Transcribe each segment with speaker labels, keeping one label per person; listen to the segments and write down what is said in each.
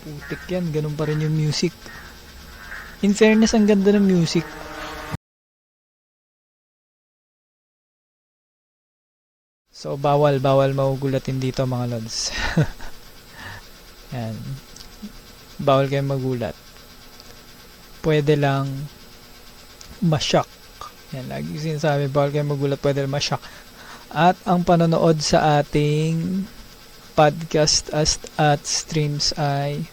Speaker 1: Putik yan, ganun pa rin yung music. In fairness, ang ganda ng music. So, bawal magugulatin dito mga lods. Yan. Bawal kayong magulat. Pwede lang ma-shock. Yan, lagi sinasabi, bawal kayong magulat, pwede lang ma-shock. At ang panonood sa ating podcast at streams ay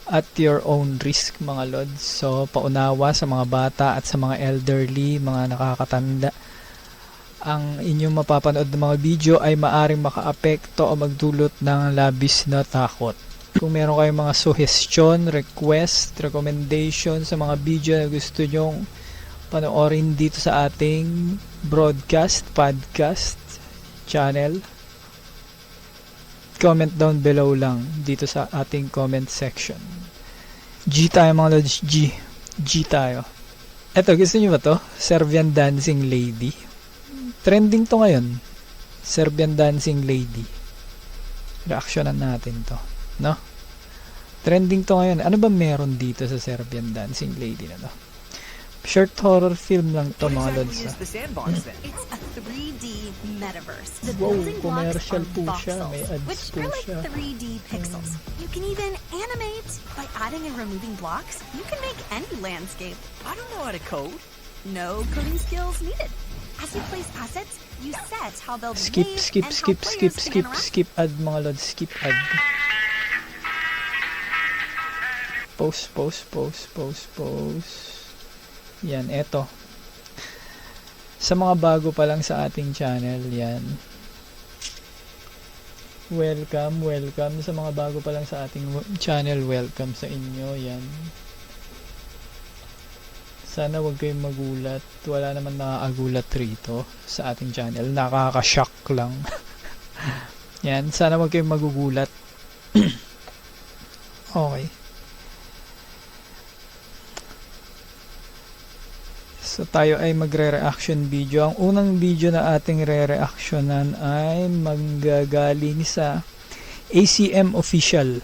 Speaker 1: at your own risk mga lods. So, paunawa sa mga bata at sa mga elderly, mga nakakatanda. Ang inyong mapapanood ng mga video ay maaring makaapekto o magdulot ng labis na takot. Kung meron kayong mga suggestion, request, recommendation sa mga video na gusto nyong panoorin dito sa ating podcast channel, comment down below lang dito sa ating comment section. G tayo mga lods, G tayo. Eto, gusto nyo ba to? Serbian Dancing Lady. Trending to ngayon. Serbian Dancing Lady. Reaksyonan natin to, no? Trending to ngayon. Ano ba meron dito sa Serbian Dancing Lady na to? Short horror film lang to mga lods.
Speaker 2: It's a 3D metaverse. The
Speaker 1: Wow,
Speaker 2: building blocks
Speaker 1: commercial
Speaker 2: are
Speaker 1: po siya. May
Speaker 2: voxels,
Speaker 1: ads
Speaker 2: which
Speaker 1: po
Speaker 2: are like
Speaker 1: siya.
Speaker 2: 3D pixels. You can even animate. By adding and removing blocks, you can make any landscape.
Speaker 3: I don't know how to code.
Speaker 2: No coding skills needed. As you place assets, you set how they'll
Speaker 1: Skip
Speaker 2: behave and how players can interact.
Speaker 1: ad mga lods, skip ad. Pause. Yan, eto. Sa mga bago pa lang sa ating channel, yan. Welcome sa mga bago pa lang sa ating channel. Welcome sa inyo, yan. Sana wag kayong magulat. Wala naman nakakagulat rito sa ating channel. Nakaka-shock lang. Yan, sana wag kayong magugulat. Okay. So tayo ay magre-reaction video. Ang unang video na ating re-reactionan ay manggagaling sa ACM Official.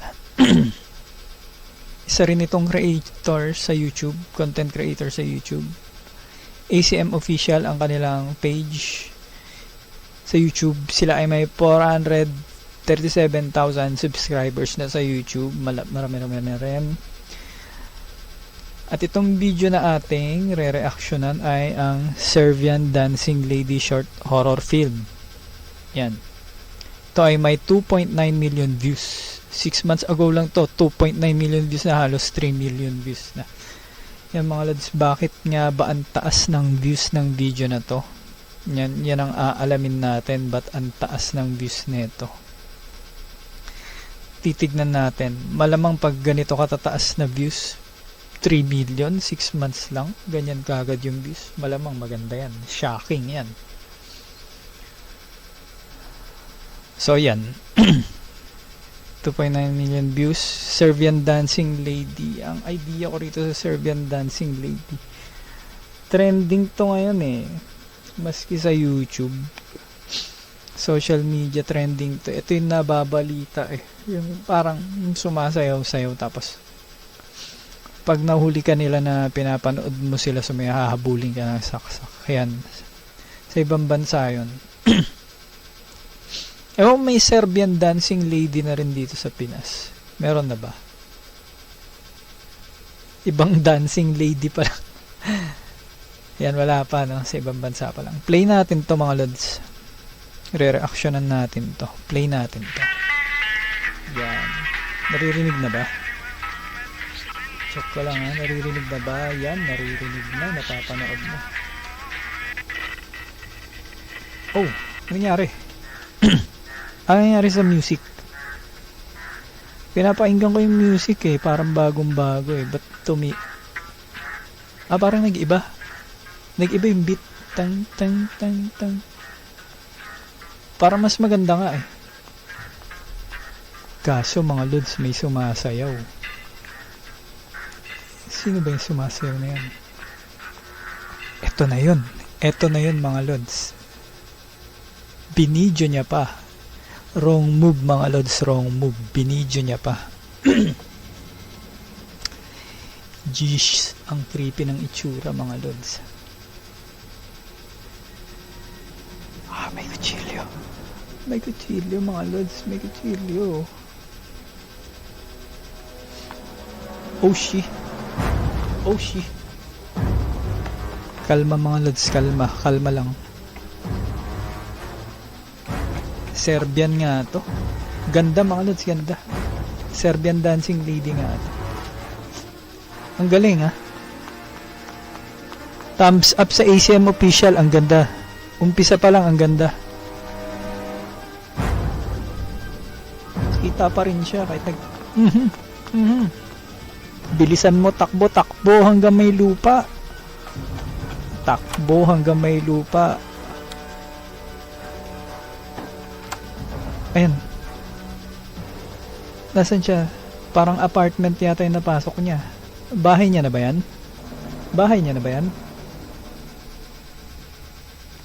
Speaker 1: Isa rin itong creator sa YouTube, content creator sa YouTube. ACM Official ang kanilang page sa YouTube. Sila ay may 437,000 subscribers na sa YouTube. Marami na rin. At itong video na ating re-reactionan ay ang Serbian Dancing Lady short horror film. Yan. Ito ay may 2.9 million views. 6 months ago lang to, 2.9 million views na, halos 3 million views na. Yan mga lads, bakit nga ba ang taas ng views ng video na to? Yan ang aalamin natin, ba't ang taas ng views nito. Titignan natin. Malamang pag ganito katataas na views, 3 million, 6 months lang, ganyan kagad yung views. Malamang maganda yan. Shocking yan. So yan. 2.9 million views. Serbian Dancing Lady. Ang idea ko rito sa Serbian Dancing Lady, trending to ngayon eh. Maski sa YouTube, social media, trending to. Ito yung nababalita eh. Yung parang sumasayaw-sayaw, tapos pag nahuli ka nila na pinapanood mo sila, hahabulin ka ng saksak. Yan. Sa ibang bansa yun. Ewan, may Serbian Dancing Lady na rin dito sa Pinas. Meron na ba? Ibang Dancing Lady pa lang. Yan, wala pa, no? Sa ibang bansa pa lang. Play natin to mga lods. Re-reactionan natin to. Play natin to. Yan. Naririnig na ba? Check ko lang ha, naririnig na ba? Yan, naririnig na, napapanood na. Oh, ano nangyari? Ano nangyari sa music? Pinapakinggan ko yung music eh, parang bagong-bago eh. Ba't parang nag-iba. Nag-iba yung beat. Tang, tang, tang, tang. Parang mas maganda nga eh. Kaso mga lods, may sumasayaw. Sino ba yung sumasayaw na yan? Ito na yun. Ito na yun mga lods. Binidyo niya pa. Wrong move mga lods, wrong move. Binidyo niya pa. Jeez, ang creepy ng itsura mga lods. May kutsilyo. May kutsilyo mga lods, may kutsilyo. Oh shit. Oh shit. Kalma mga lods, kalma. Kalma lang. Serbian nga to. Ganda mga lods, ganda. Serbian dancing lady nga to. Ang galing ha. Thumbs up sa ACM official, ang ganda. Umpisa pa lang, ang ganda. Kita pa rin siya kahit bilisan mo, takbo, takbo hanggang may lupa. Takbo hanggang may lupa. Ayan. Nasaan siya? Parang apartment yata yung napasok niya. Bahay niya na ba yan? Bahay niya na ba yan?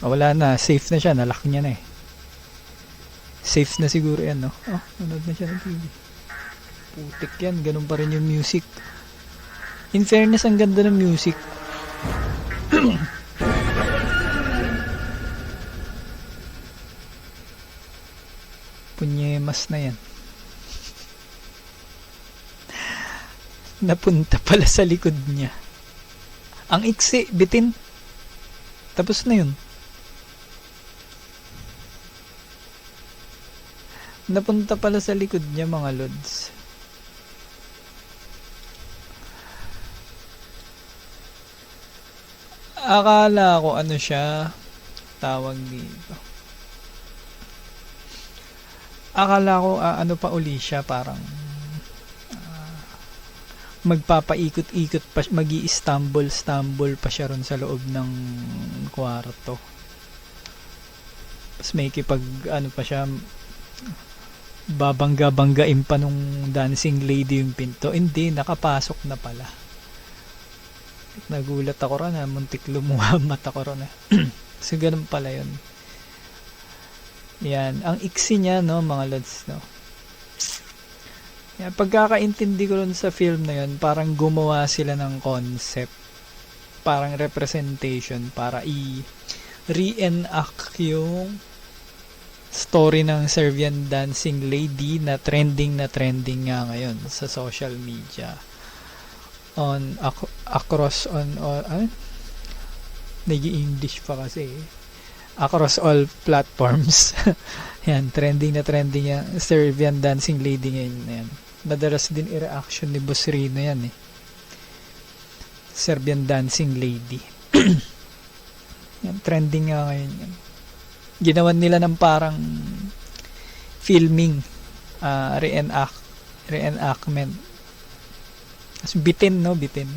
Speaker 1: Wala na. Safe na siya. Nalock niya na eh. Safe na siguro yan, no? Oh, nanood na siya ng TV. Putik yan. Ganun pa rin yung music. In fairness, ang ganda ng music. Punyemas na yan. Napunta pala sa likod niya. Ang iksi, bitin. Tapos na yun. Napunta pala sa likod niya mga lods. Akala ko ano siya tawag dito. Akala ko ano pa uli siya, parang magpapaikot-ikot pa, magi-stumble pa siya ron sa loob ng kwarto. Tapos may kipag ano pa siya, babangga-banggain pa nung dancing lady yung pinto. Hindi, nakapasok na pala. Nagulat ako ron, muntik lumuha mata ko ron. So ganun pala yun. Yan, ang iksi niya, no, mga lods, no. Yan, pagkakaintindi ko ron sa film na yun, parang gumawa sila ng concept, parang representation para i-reenact yung story ng Serbian dancing lady na trending nga ngayon sa social media. Across nag-i-English pa kasi across all platforms. Yan, trending yung Serbian dancing lady ngayon. Yan. Madalas din i-reaction ni Boss Rino yan eh. Serbian dancing lady. Yan, trending nga ngayon yan. Ginawan nila ng parang filming, reenactment. Bitin, no? Bitin.